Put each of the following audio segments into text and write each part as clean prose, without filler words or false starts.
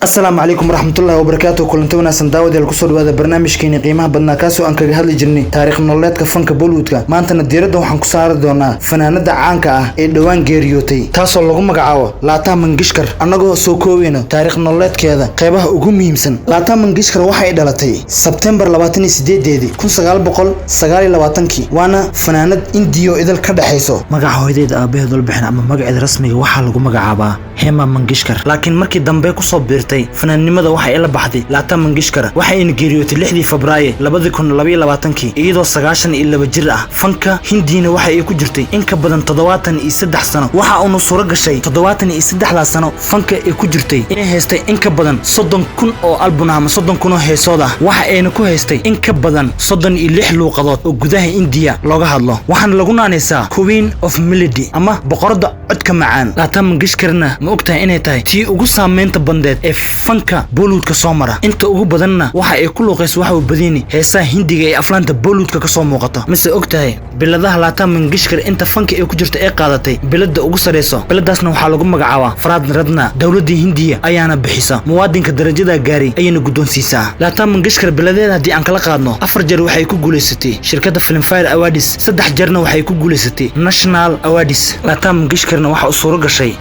السلام عليكم ورحمة الله وبركاته. كلنتي wanaagsan daawadayaal ku soo dhawaada barnaamijkeena qiimaha badnaa kaasoo aan kaga hadli jirnay taariikh nololeedka fanka Bollywoodka. Maantana diiradda waxaan ku saari doonaa fanaanada caanka ah ee dhawaan geeriyootay taasoo lagu magacaabo Lata Mangeshkar. Anagoo soo koobeyna taariikh nololeedkeeda qeybaha ugu muhiimsan. Lata Mangeshkar waxay dhalatay September 28 1929 waana fanaanad Indiyo idil ka dhaxayso. Magaca hooyadeeda aabaheed walbixin ama magaceeda rasmiga waxaa lagu magacaabaa Hema Mangeshkar. Laakiin markii dambe ku soo biirtay fanaanimada waxay la baxday Lata Mangeshkar waxay geeriyootay 6 Febraayo 2022 iyadoo 92 jir ah. Fanka Hindiina waxay ku jirtay in ka badan 73 sano. Waxa uu suura gashay 73 sano fanka ay ku jirtay inay haystay in ka badan 30,000 oo album ama 30,000 oo heesood ah. Waxa ayna ku haystay in ka badan 36 luuqadood oo gudaha India looga hadlo. Waxaan lagu naanaysaa Queen of Melody ama boqorada codka macaan. Lata Mangeshkarna ma ogtahay inay tahay tii ugu saameynta bandeed ee fanka Bollywoodka soo mara. Inta ugu badanna waxa ay ku luuqayso waxa uu badini heesaha Hindiga ee aflaanta Bollywoodka ka soo muuqato. Mise ogtahay biladaha Lata Mangeshkar inta fanka ay ku jirto ay qaadatay bilada ugu sareyso. Biladaasna waxa lagu magacaabaa Farad Ratna. Dawladda Hindiya ayaana bixisa muwaadinka darajada gaari ayna guddoonsiisaa. Lata Mangeshkar biladeeda hadii aan kala qaadno 4 jeer waxay ku guuleysatay shirkadda Filmfare Awards, 3 jeerna waxay ku guuleysatay National Awards. Lata Mangeshkarna waxa uu suura gashay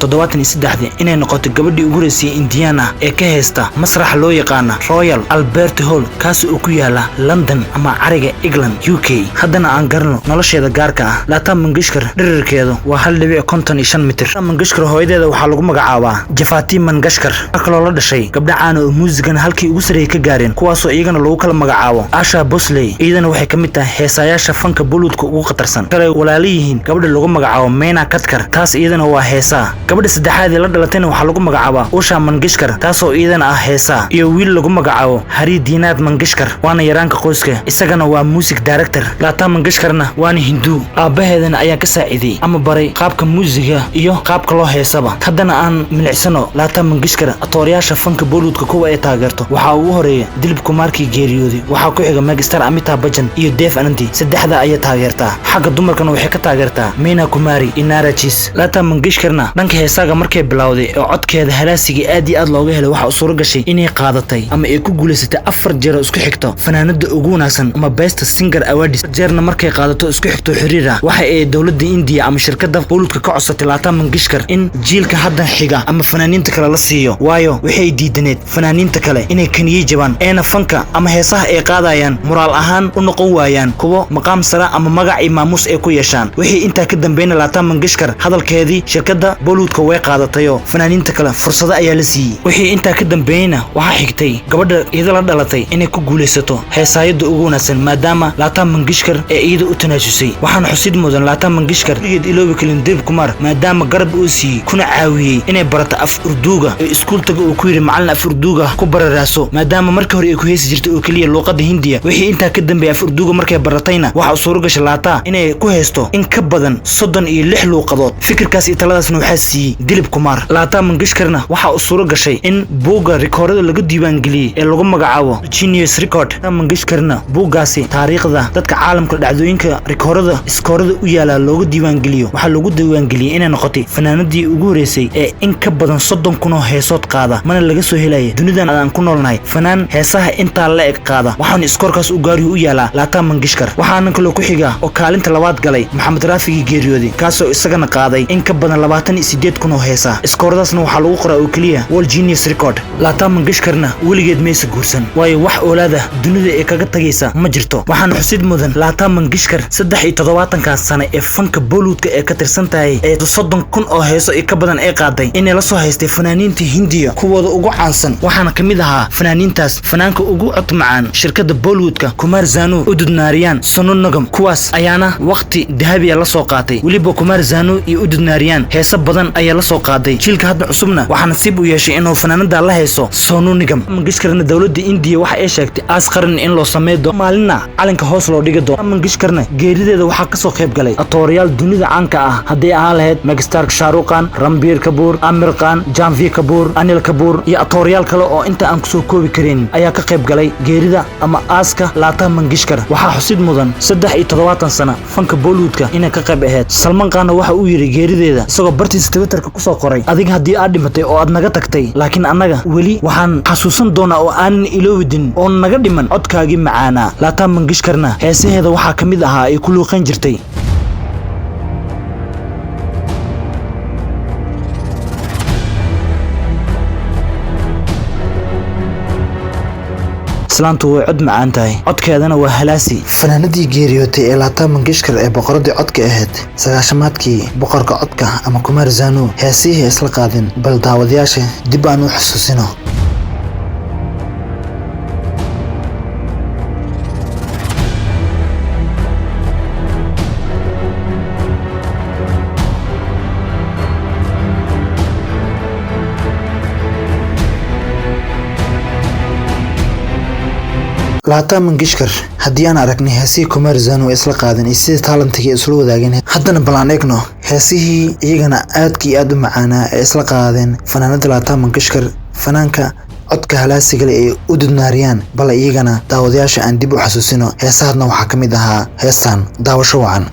1973 inay noqoto gabadhii ugu horeysay Indiana ee ka heesta masrax loo yaqaan Royal Albert Hall kaas oo ku yaala London ama cariga England UK. haddana aan garno nolosheeda gaarka ah. Lata Mangeshkar dhererkeedu waa 1.55 mitir. Lata Mangeshkar hooyadeeda waxaa lagu magacaabaa Jafati Mangeshkar. Marka loo dhashay gabdha caan oo muusigan halkii ugu sareeyay ka gaareen kuwaas oo iyagana lagu kala magacaabo Asha Bhosle. iyadana waxay ka mid tahay heesayaasha fanka Bollywoodka ugu khatarsan. kale walaalihiin gabadha lagu magacaabo Meena Katkar taas iyadana waa heesa. gabadha saddexaad ee la dhalatayna waxaa lagu magacaabaa Usha Mangeshkar taasoo iyadana ah heesa. iyo wiil lagu magacaabo Hari Dinath Mangeshkar waana yaraanka qoyska isagana waa music director. Lata Mangeshkarna waana Hindu. aabaheedana ayaa ka saaciday ama baray qaabka muusiga iyo qaabka loo heesaba. haddana aan milicsano Lata Mangeshkar atooriyaasha fanka Bollywoodka kuwa ay taageerto waxaa ugu horeeya Dilip Kumarkii geeriyooday. waxaa ku xiga Megastar Amitabh Bachchan iyo Dev Anand. saddexda ayaa taageertaa. xagga dumarkana waxay ka taageertaa Meena Kumari iyo Nara Chis. Lata Mangeshkarna dhanka heesaga markay bilowday oo codkeeda halaasiga aad iyo aad looga helay waxa uu suura gashay inay qaadatay ama ay ku guuleysatay 4 jeer isku xigto fanaanada ugu wanaagsan ama Best Singer Awards. jeerna markay qaadato isku xigto xiriira waxa ay dawladda India ama shirkadda Bollywoodka ka codsatay Lata Mangeshkar in jiilka hadda xiga ama fanaaniinta kale la siiyo. waayo waxay diidaneed fanaaniinta kale inay kaniyay jabaan eena fanka ama heesaha ay qaadayaan moraal ahaan u noqon waayaan kuwa maqaam sare ama magac iyo maamuus ay ku yeeshaan. wixii intaa ka dambeeyna Lata Mangeshkar hadalkeedii shirkadda Bollywoodka way qaadatayo fanaaniinta kale fursado ayaa la siiyay. wixii intaa ka dambeeyna waxa xigtay gabadha iyada la dhalatay inay ku guuleysato heesaayada ugu wanaagsan maadaama Lata Mangeshkar ee iyada u tanaasusay. waxaan xusid mudan Lata Mangeshkar iyada iloobi kalin Dilip Kumar maadaama garab uu siiyay kuna caawiyay inay barato af Urduga ee iskuultaga uu ku yiri macallin af Urduga ku bararaaso maadaama markii hore ay ku heesi jirtay oo kaliya luqadda Hindiya. wixii intaa ka dambeeyay af Urduga markay baratayna waxa uu suura gashay Lata inay ku heesto in ka badan 36 luuqadood. fikirkaas iyo taladaasna waxa siiyay Dilip Kumar. Lata Mangeshkarna waxa uu suura gashay in buuga rikoorada laga diiwaan geliyay ee lagu magacaabo Genius Record. Lata Mangeshkarna buugaasi taariikhda dadka caalamka dhacdooyinka rikoorada iskoorada u yaala looga diiwaan geliyo waxa lagu diiwaan geliyay inay noqotay fanaanadii ugu horeysay ee in ka badan 30,000 oo heesood qaada mana laga soo helay dunidan aan ku noolnahay fanaan heesaha inta la eg qaada. waxaan iskoorkaas u gaariyo u yaala Lata Mangeshkar. waxaana kale ku xiga oo kaalinta labaad galay Maxamed Rafi geeriyooday kaasoo isagana qaaday in ka badan 28,000 oo heesa. iskooradaasna waxa lagu qoraa oo kaliya World Genius Record. Lata Mangeshkarna weligeed maysa guursan waayo wax oolaada dunida ee kaga tagaysa ma jirto. waxaan xusid mudan Lata Mangeshkar 73 sano ee fanka Bollywoodka ee ka tirsan tahay ee 30,000 oo heeso ee ka badan ay qaaday inay la soo haystay fanaaniinta Hindiya kuwooda ugu caansan. waxaana kamid ahaa fanaaniintaas fanaanka ugu cod macaan shirkadda Bollywoodka Kumar Sanu, Udit Narayan, Sonu Nigam. kuwaas ayaana waqti dahabi la soo qaatay. waliba Kumar Sanu iyo Udit Narayan heeso badan ayaa la soo qaaday. jiilka hadda cusubna waxaa nasiib u yeeshay inuu fanaanada la heeso Sonu Nigam. Mangeshkarna dawladda India waxa ay sheegtay aas qaran in loo sameeyo maalina calanka hoos loo dhigi doono. Mangeshkarna geerideeda waxaa ka soo qayb galay atooriyaal dunida caanka ah haddii aan lahayd Megastar Shah Rukh Khan, Ranbir Kapoor, Aamir Khan, Janhvi Kapoor, Anil Kapoor iyo atooriyaal kale oo inta aan ku soo koobi karin ayaa ka qayb galay geerida ama aaska Lata Mangeshkar. waxaa xusid mudan 73 sano fanka Bollywoodka inay ka qayb ahayd. Salman Khan waxa uu yiri geerideeda isagoo bartiisa Twitterka ku soo qoray adiga hadii aad dhimatay oo aad naga tagtay laakiin anaga weli waxaan xasuusan doonaa oo aan iloowidin oo naga dhiman codkaagii macaana Lata Mangeshkarna heesaheeda waxaa kamid ahaa ay ku luuqan jirtay islaantu way cod macaan tahay codkeedana waa halaasi fanaanadii geeriyootay ee Lata Mangeshkar ee boqoradii codka ahayd sagaashamaadkii boqorka codka ama Kumar Sanu heesihii isla qaadin bal daawadayaasha dib aan u xasuusino Lata Mangeshkar haddii aan aragnay heesihii Kumar Sanu isla qaadan iyo sida talentiga isla wadaageen haddana balaan eegno heesihii iyagana aad u macaana ee isla qaadeen fanaanada Lata Mangeshkar fanaanka codka halaasiga leh ee u dudnaariyaan bal iyagana daawadayaasha aan dib u xasuusino heesahaadna waxaa kamid ahaa heestan daawasho wacan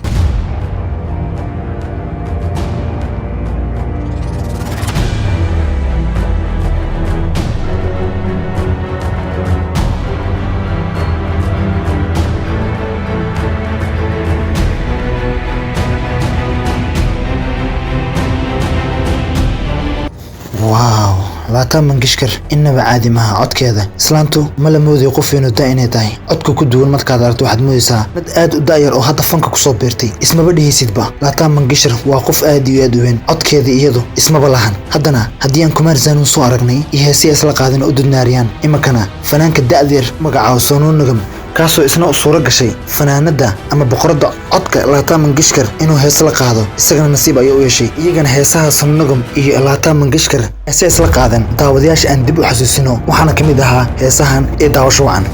واو Lata Mangeshkar inaba caadi maaha codkeeda islaantu ma la moodiyo qof inuu inay tahay codka ku duwan markaad aragto waxaad moodaysaa mid aad u daayar oo hadda fanka ku soo beertay ismaba dhihaysidba Lata Mangeshkar waa qof aad iyo aad u weyn codkeeda iyadu ismaba lahan haddana haddii aan Kumar Sanu soo aragnay iyo heesihi isla qaadan u dudnaariyaan imakana fanaanka da'deer magaca Sonu Nigam kaasoo isna u suura gashay fanaanada ama boqorada codka Lata Mangeshkar inuu hees la qaado isagana nasiib ayuu u yeeshay iyagana heesaha Sonu Nigam iyo Lata Mangeshkar heesaha isla qaadan daawadayaasha aan dib u xasuusino waxaana kamid ahaa heesahan ee daawasho wacan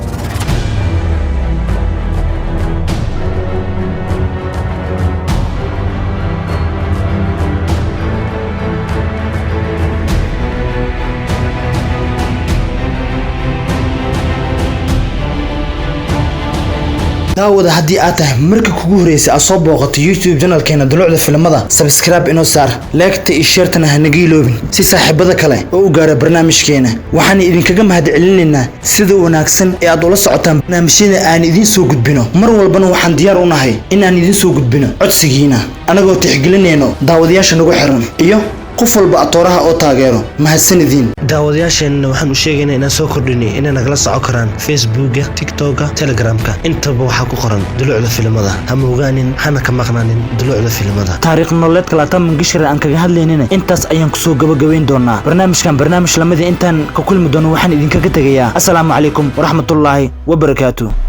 daawada haddii aad tahay markii kugu horeysay aad soo booqato YouTube channelkeena Dulucda Filimada subscribe inoo saar like iyo share-tana ha naga iloobin si saaxiibada kale oo u gaara barnaamijkeena waxaan idinkaga mahadcelinaynaa sida wanaagsan ee aad ula socotaan barnaamijyada aan idin soo gudbino mar walbana waxaan diyaar u nahay in aan idin soo gudbino codsigiina anagoo tixgelinayno daawadayaasha nagu xiran iyo qof walba atooraha oo taageero mahadsanidin daawadayaasheenna waxaan u sheegaynaa inaan soo kordhinay inay nagala socon karaan Facebooka TikToka Telegramka intaba waxaa ku qoran Dulucda Filimada ha mogaanin hana ka maqnaanin Dulucda Filimada taariikh nololeedka Lata Mangeshkar aan kaga hadlaynayna intaas ayaan ku soo gabagabeyn doonaa barnaamij lamada intaan ka kulmi doono waxaan idinkaga tagayaa assalaamu calaykum waraxmatullaahi wabarakaatuh